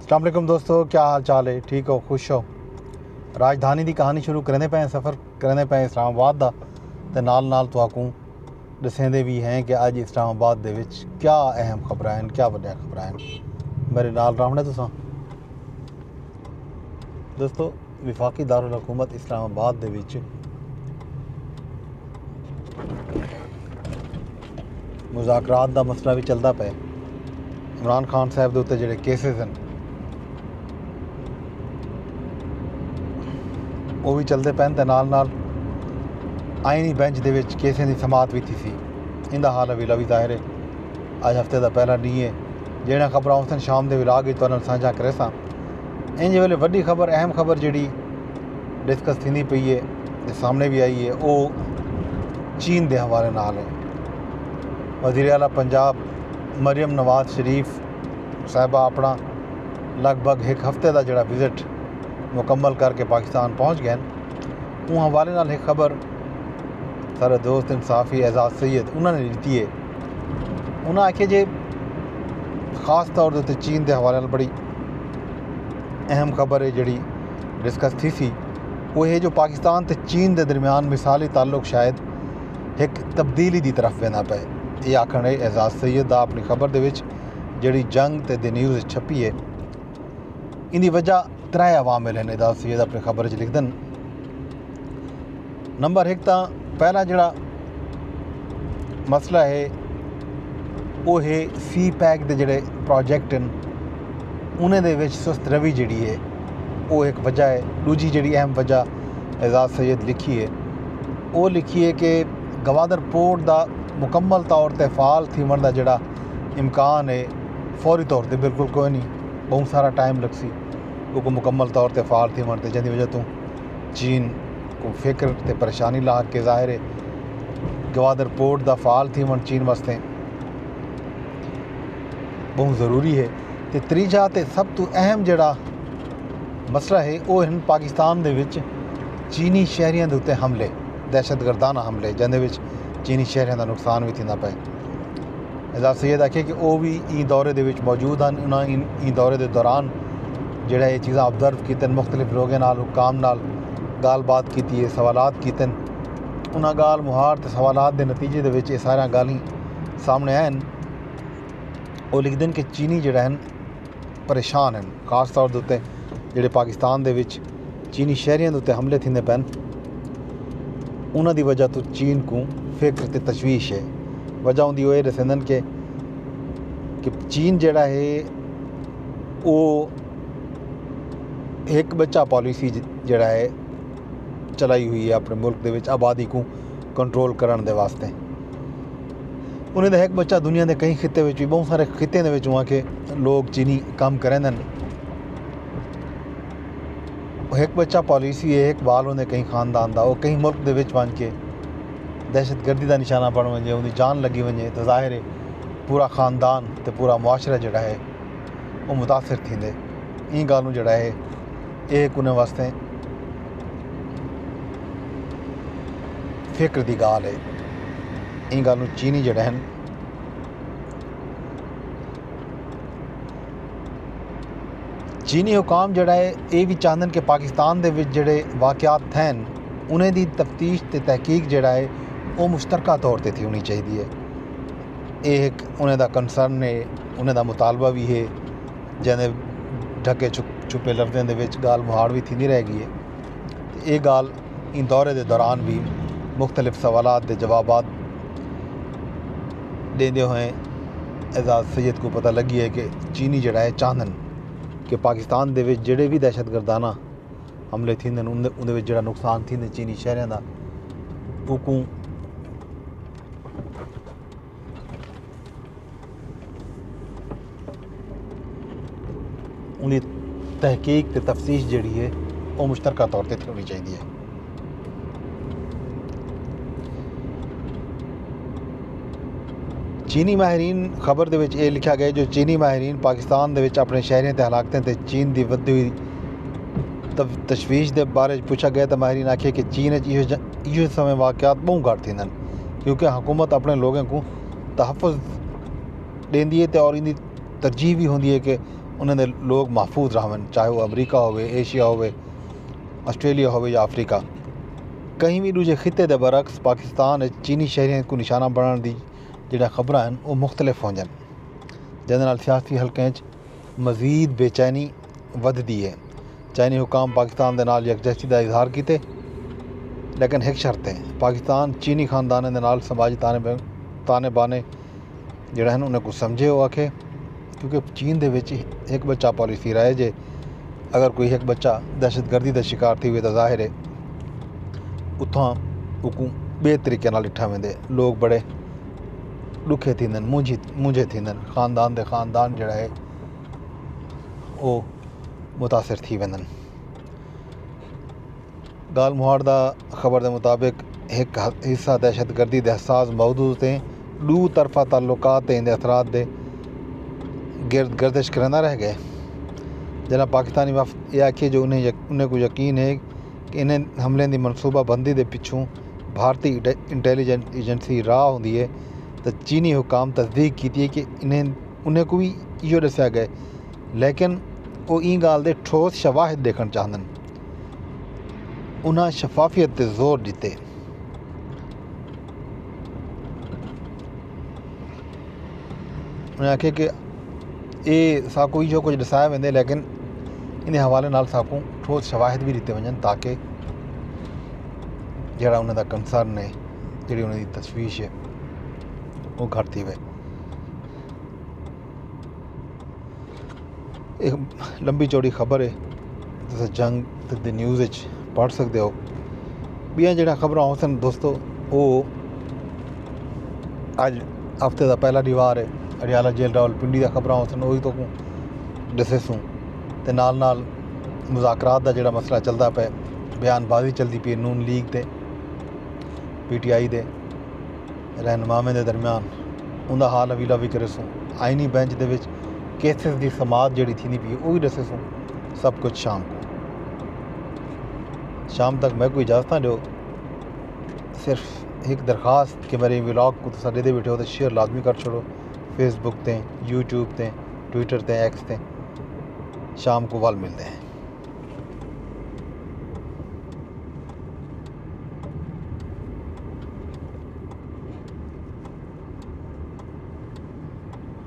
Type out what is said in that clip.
अस्सलाम वालेकुम दोस्तों, क्या हाल चाल है? ठीक हो, खुश हो? राजधानी की कहानी शुरू करने पे सफ़र करने पे इस्लामाबाद का ते नाल नाल तुहाकू दसेंदे भी हैं कि अज इस्लामाबाद दे विच क्या अहम खबर हैं, क्या वड्डियां खबर हैं। मेरे नाल रावणे तुसां दोस्तों। विफाकी दारुल हुकूमत इस्लामाबाद दे विच मुज़ाकरात दा मसला भी चलदा पे। इमरान खान साहब दे उत्ते जिहड़े केसेस हैं वो भी चलते पैन ते नाल नाल आईनी बेंच दे विच केसें की समात भी थी सी। इंदा हाल अभी लवी जाहिर है अज हफ्ते का पहला डी है जहिड़ा खबर उस दिन शाम के विलाग तुहानू साझा करे सा। इंज वेले वड्डी खबर, अहम खबर जी डिस्कस थी पई है ते सामने भी आई है, वो चीन के हवाले नाल है। वज़ीर आला पंजाब मरियम नवाज शरीफ साहिबा अपना लगभग एक हफ्ते का जोड़ा विजिट मुकम्मल करके पाकिस्तान पहुँच गए। उन हवाले नाल एक खबर सारे दोस्त इंसाफी एजाज सैयद उन्होंने दी है। उन्हें आखे जे खास तौर पर चीन के हवाले नाल बड़ी अहम खबर है जी डिस्कस थी सी, वो है जो पाकिस्तान तो चीन के दरमियान मिसाली ताल्लुक शायद एक तब्दीली की तरफ वेंदा पे। ये आखण है एजाज सैयद का अपनी खबर दे विच जिहड़ी जंग ते द न्यूज़ छपी है। इनकी वजह त्रै अवामिल हैं। एजाज सैयद अपनी खबर च लिखदन, नंबर एक तो पहला जोड़ा मसला है वो है सी पैक के जोड़े प्रोजेक्ट हैं उन्हें दे विच सुस्त रवि जी है, वो एक वजह है। दूजी जी अहम वजह एजाज सैयद लिखी है, वो लिखी है कि गवादर पोर्ट का मुकम्मल तौर पर फाल थीवन का जोड़ा इम्कान है फौरी तौर पर बिल्कुल कोई नहीं, बहुत सारा टाइम लगसी क्योंकि मुकम्मल तौर पर फाल थीवन ते जिंदी वजह तो चीन को फिक्र ते परेशानी ला के ज़ाहिर है गवादर पोर्ट का फाल थीवन चीन वास्ते बहुत ज़रूरी है। तो त्रीजा तो सब तो अहम जोड़ा मसला है वो हैं पाकिस्तान दे विच चीनी शहरियों के उत्ते हमले, दहशतगर्दाना हमले जिंदे विच चीनी शहरियों का नुकसान भी थींदा पे। एजाज सैयद आखे कि वो भी ई दौरे दे विच मौजूद हैं। उन्होंने ई दौरे के दौरान जोड़ा ये चीज़ा ऑबजर्व कीतन, मुख्तलिफ लोगों नाल हुकाम नाल गाल बात की है, सवालात कीतन। उन्होंने गाल मुहार ते सवालात के नतीजे दे विच ये सारिया गाली सामने आन। वो लिखते कि चीनी जोड़ा हैं परेशान हैं, खास तौर के उत्ते जोड़े पाकिस्तान दे विच चीनी शहरियों के उत्ते हमले थींदे पैन उन्हां दी वजह तो चीन को फिक्र ते तशवीश है। वजह उनकी वो ये दसेंदन कि चीन जोड़ा है वो एक बच्चा पॉलिसी जोड़ा है चलाई हुई है अपने मुल्क के विच आबादी को कंट्रोल करने दे वास्ते। उन्हें एक बच्चा दुनिया के कई खिते भी बहुत सारे खित्ते वहाँ के लोग चीनी काम करेंदन। एक बच्चा पॉलिसी है, एक बाल उन्हें कई खानदान का वो कई मुल्क के विच बन के दहशतगर्दी का निशाना बन वजे, उनकी जान लगी वजे तो ज़ाहिर है पूरा खानदान तो पूरा मुआशरा जोड़ा है वो मुतासर थींदे। ई गालों जोड़ा है एक उन्हें वास्ते फिक्र की गाल है। इन गालों चीनी जोड़े हैं चीनी हुकाम जोड़ा है ये भी चाहते कि पाकिस्तान के जोड़े वाक़यात हैं उन्हें दी तफ्तीश ते तहकीक जोड़ा है वो मुश्तरका तौर पर थी होनी चाहिए है। ये एक उन्हें दा कंसर्न है, उन्हें दा मुतालबा भी है जिन्हें ढके छुपे लफ्ज़ों के गाल मुहाड़ भी थी नहीं रह गई है। ये गाल इन दौरे के दौरान भी मुख्तलिफ सवालात के जवाबात देंदे हुए एजाज सैयद को पता लगी है कि चीनी जोड़ा है चाहन कि पाकिस्तान दे विच जिहड़े भी दहशतगर्दाना हमले थींदे उनदे विच जिहड़ा नुकसान थींदे चीनी शहरियों का उनको उनकी तहकीक ते तफ्तीश जिहड़ी है वो मुश्तरका तौर पर होनी चाहिए है। चीनी माहरीन खबर दे विच ये लिखा गया जो चीनी माहरीन पाकिस्तान दे विच अपने शहरियों ते हलाकतें ते चीन की वधी हुई तशवीश के बारे पूछा गया तो माहरीन आखे कि चीन इहो समय वाक़यात बहुत घट थींदन क्योंकि हुकूमत अपने लोगों को तहफ़ुज़ देंदी है और इनकी तरजीह भी होंदी है कि उन्होंने लोग महफूज रहन, चाहे वो अमरीका हो, एशिया हो, आस्ट्रेलिया हो या अफ्रीका। कहीं भी दूजे खिते के बरक्स पाकिस्तान चीनी शहरियों को निशाना बनाने की जो खबर हैं वो मुख्तलिफ हो जान, जिहदे सियासी हल्के मज़ीद बेचैनी वधदी है। चाइनी हुकाम पाकिस्तान के नाल यकजहती का इजहार किए, लेकिन एक शर्त है, पाकिस्तान चीनी खानदान के नाल समाजी ताने बाने जोड़ा है उन्हें कुछ समझे हो आखे, क्योंकि चीन दे विच एक बच्चा पॉलिसी रहे जे अगर कोई एक बच्चा दहशतगर्दी का शिकार थी हुए तो जाहिर है उतों उकू बे तरीके नाल ॾिठा वेंदे, लोग बड़े दुखे थींदन, मुंझे थींदन, खानदान दे खानदान जड़ा है वो मुतासिर थी वेंदन। गाल मुहाड़ दा खबर के मुताबिक एक हिस्सा दहशतगर्दी के हसास मौजूद थे दू तरफा ताल्लुकात इंदे असरात दे गिरद गर्दिश करंदा रह गए। जना पाकिस्तानी वफ्द यह आखिए जो उन्हें को यकीन है कि इन्हें हमले की मनसूबाबंदी के पिछों भारतीय इंटैलीजेंस एजेंसी राह होंदी है, तो चीनी हुकाम तस्दीक की है कि उन्हें को भी इो दसिया गया, लेकिन वो ई गाल दे ठोस शवाहिद देखना चाहते हैं। उन्हें शफाफियत पर जोर दिते। उन्हें आखे कि ये साकू इो कुछ दसाया वेंदे, लेकिन इन हवाले नाल साकू ठोस शवाहिद भी दिते वजन, ताकि जड़ा उन्होंने कंसर्न है, जी उन्होंने तशवीश है वो घट थी वे। एक लंबी चौड़ी खबर है, तुम जंग द न्यूज़ पढ़ सकते हो। बिया जो खबर सन दोस्तों, वो अज हफ्ते का पहला दीवार है, अडियाला जेल रावलपिंडी का खबर सन वही तो दसे सूँ, तो नाल मुज़ाकरात का जो मसला चलता पे, बयानबाजी चलती पी नून लीग ते PTI के रहनुमामे के दरम्यान, उनका हाल अवीला भी करे सूँ। आइनी बेंच के केसिस की समात जी थी पी वो भी दसे सूँ। सब कुछ शाम तक मैं कोई इजाज़त ना दो। सिर्फ एक दरख्वास्त कि मेरे व्लॉग को तुम दे बैठे हो तो शेयर लाजमी कर छोड़ो, फेसबुक ते, यूट्यूब ते, ट्विटर ते, एक्स ते। शाम को वल मिलते हैं।